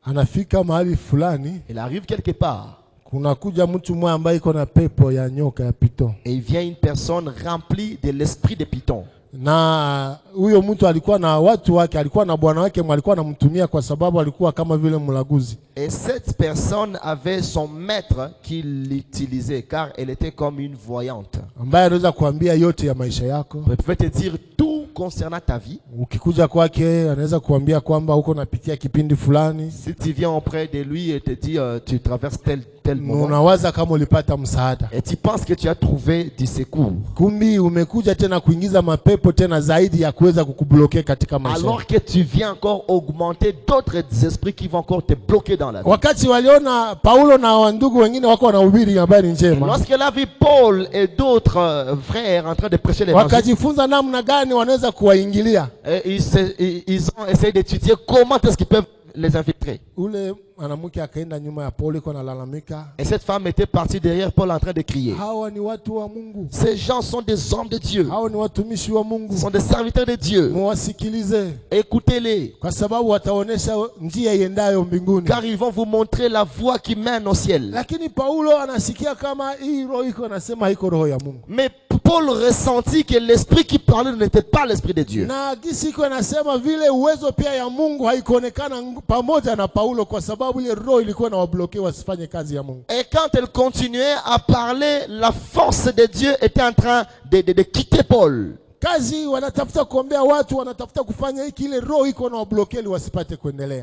Anafika mahali fulani. Il arrive quelque part. Kunakuja mtu mmoja ambaye iko na pepo ya nyoka ya piton. Et il vient une personne remplie de l'esprit de Python. Na huyo mtu alikuwa na watu wake, alikuwa na bwana wake, alikuwa anamtumia kwa sababu alikuwa kama vile mlaguzi. Et cette personne avait son maître qui l'utilisait car elle était comme une voyante. Ambaye anaweza kuambia yote ya maisha yako. Elle pouvait te dire tout concernant ta vie. Ukikuja kwake anaweza kuambia kwamba uko napitia kipindi fulani. Si tu viens auprès de lui et te dit tu traverses tel moment. Unawaza kama ulipata msaada. Et tu penses que tu as trouvé du secours. Kumbi umekuja tena kuingiza mapepo tena zaidi ya kuweza kukubloquer katika maisha. Alors que tu viens encore augmenter d'autres esprits qui vont encore te bloquer dans la vie. Wakati waliona Paulo na ndugu wengine wako wanahubiri habari njema. Lorsqu'elle a vu Paul et d'autres frères en train de prêcher l'évangile. Wakajifunza namna gani wanaweza kuwaingilia. Ils ont essayé d'étudier comment est-ce qu'ils peuvent les infiltrer. Ule Et cette femme était partie derrière Paul en train de crier. Ces gens sont des hommes de Dieu. Ils sont des serviteurs de Dieu. Écoutez-les. Car ils vont vous montrer la voie qui mène au ciel. Mais Paul ressentit que l'esprit qui parlait n'était pas l'esprit de Dieu. Et quand elle continuait à parler, la force de Dieu était en train de quitter Paul.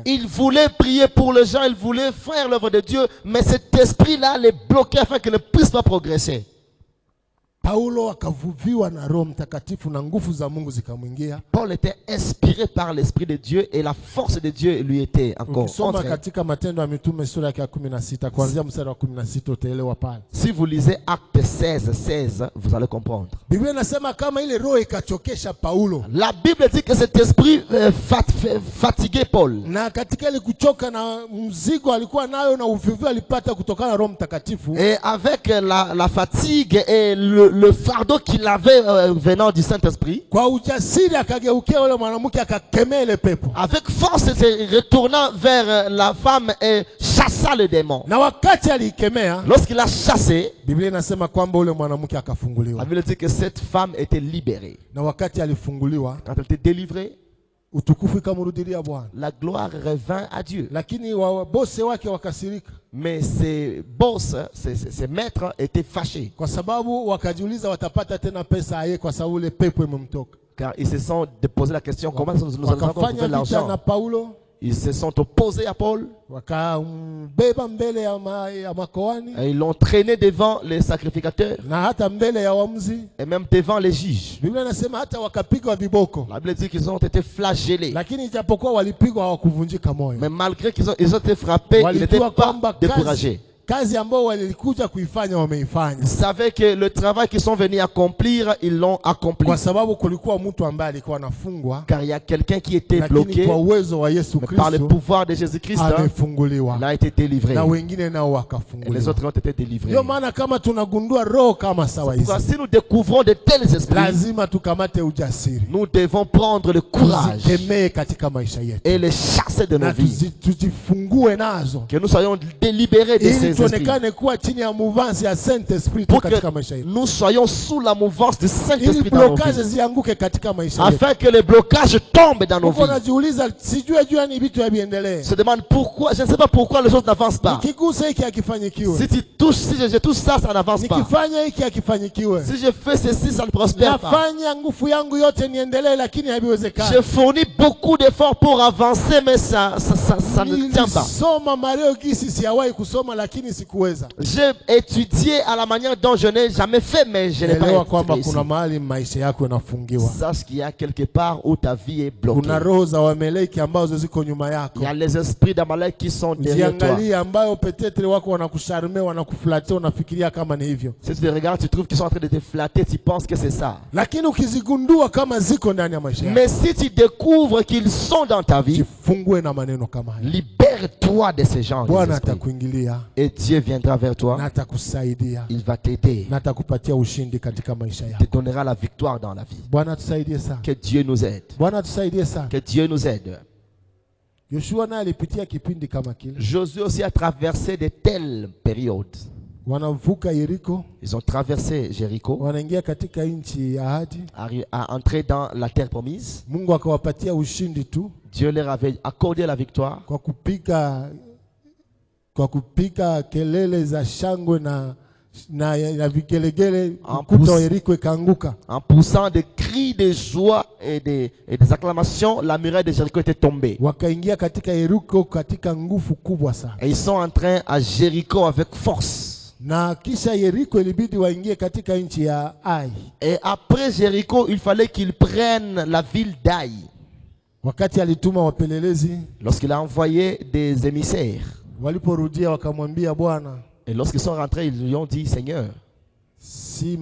Il voulait prier pour les gens, il voulait faire l'œuvre de Dieu, mais cet esprit-là les bloquait afin qu'ils ne puissent pas progresser. Paul était inspiré par l'esprit de Dieu et la force de Dieu lui était encore entrée. Si vous lisez Actes 16, vous allez comprendre. La Bible dit que cet esprit fatiguait Paul. Et avec la fatigue et le fardeau qu'il avait venant du Saint-Esprit, avec force, il se retourna vers la femme et chassa le démon. Lorsqu'il a chassé, la Bible dit que cette femme était libérée. Quand elle était délivrée, la gloire revint à Dieu. Mais ses boss, ses maîtres étaient fâchés. Car ils se sont posé la question, comment nous allons trouver l'argent? Ils se sont opposés à Paul. Et ils l'ont traîné devant les sacrificateurs. Et même devant les juges. La Bible dit qu'ils ont été flagellés. Mais malgré qu'ils ont été frappés, ils n'étaient pas découragés. Ils savaient que le travail qu'ils sont venus accomplir, ils l'ont accompli. Car il y a quelqu'un qui était bloqué, mais par le pouvoir de Jésus-Christ, il a été délivré. Et les autres ont été délivrés. Pourquoi, si nous découvrons de tels esprits, nous devons prendre le courage et les chasser de nos vies. Que nous soyons délibérés de ces esprits. Pour que nous soyons sous la mouvance du Saint-Esprit dans nos vies, afin que les blocages tombent dans nos vies. Se demande pourquoi, je ne sais pas pourquoi les choses n'avancent pas. Si tu touches, si je touche ça, ça n'avance pas. Si je fais ceci, ça ne prospère pas. Je fournis beaucoup d'efforts pour avancer, mais ça ne tient pas. J'ai étudié à la manière dont je n'ai jamais fait, mais je n'ai pas réussi. Sache qu'il y a quelque part où ta vie est bloquée. Il y a les esprits d'Amalek qui sont derrière toi. Si tu les regardes, tu trouves qu'ils sont en train de te flatter, tu penses que c'est ça. Mais si tu découvres qu'ils sont dans ta vie, libère-toi de ces gens. Et Dieu viendra vers toi. Il va t'aider. Il te donnera la victoire dans la vie. Que Dieu nous aide. Que Dieu nous aide. Josué aussi a traversé de telles périodes. Ils ont traversé Jéricho, à entrer dans la terre promise. Dieu leur avait accordé la victoire. En poussant des cris de joie et des acclamations, la muraille de Jéricho était tombée. Et ils sont entrés à Jéricho avec force. Et après Jéricho, il fallait qu'ils prennent la ville d'Aï. Lorsqu'il a envoyé des émissaires, et lorsqu'ils sont rentrés, ils lui ont dit, Seigneur, il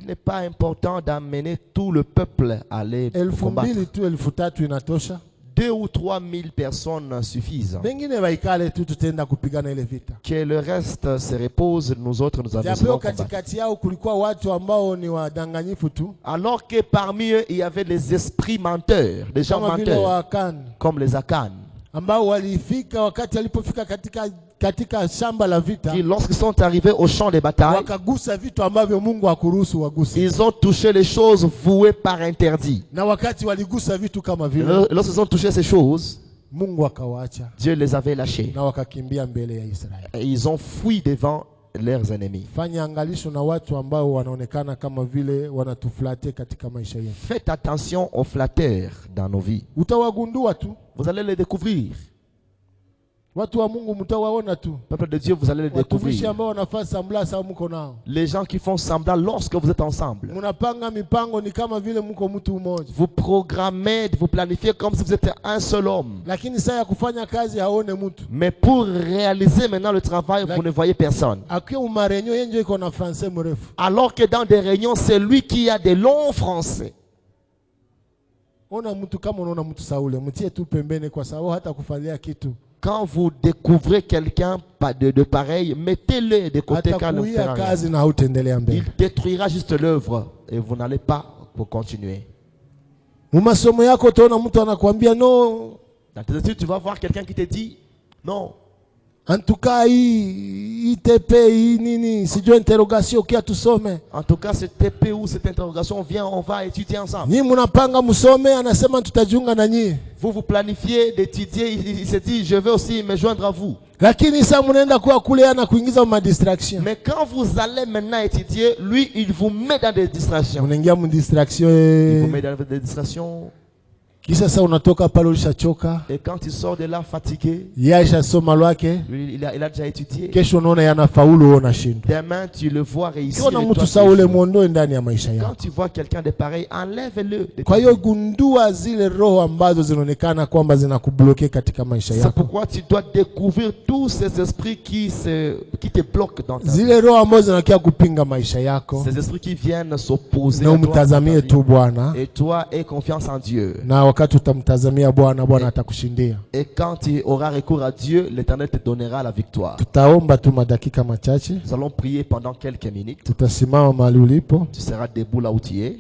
n'est pas important d'amener tout le peuple à aller combattre. 2 ou 3 000 personnes suffisent. Que le reste se repose, nous autres nous allons combattre. Alors que parmi eux, il y avait des esprits menteurs, des gens menteurs, comme les Akan, qui lorsqu'ils sont arrivés au champ de bataille, ils ont touché les choses vouées par interdit. Lorsqu'ils ont touché ces choses, Dieu les avait lâchés. Et ils ont fui devant leurs ennemis. Faites attention aux flatteurs dans nos vies. Vous allez les découvrir. Peuple de Dieu, vous allez les découvrir. Les gens qui font semblant lorsque vous êtes ensemble. Vous programmez, vous planifiez comme si vous étiez un seul homme. Mais pour réaliser maintenant le travail, vous ne voyez personne. Alors que dans des réunions, c'est lui qui a des longs français. Quand vous découvrez quelqu'un de pareil, mettez-le de côté quand il fera rien. Il détruira juste l'œuvre et vous n'allez pas pour continuer. Dans tes études, tu vas voir quelqu'un qui te dit non. En tout cas, En tout cas, cette TP ou cette interrogation vient, on va étudier ensemble. Vous vous planifiez d'étudier, il se dit je vais aussi me joindre à vous. Mais quand vous allez maintenant étudier, lui il vous met dans des distractions. Il vous met dans des distractions. Et quand il sort de là fatigué, lui, il a déjà étudié. Demain tu le vois réussir. Quand tu vois quelqu'un de pareil, enlève-le. C'est pourquoi tu dois découvrir tous ces esprits qui te bloquent dans ta vie. Ces esprits qui viennent s'opposer à toi. Et toi, aie confiance en Dieu. Et quand tu auras recours à Dieu, l'Éternel te donnera la victoire. Nous allons prier pendant quelques minutes. Tu seras debout là où tu es.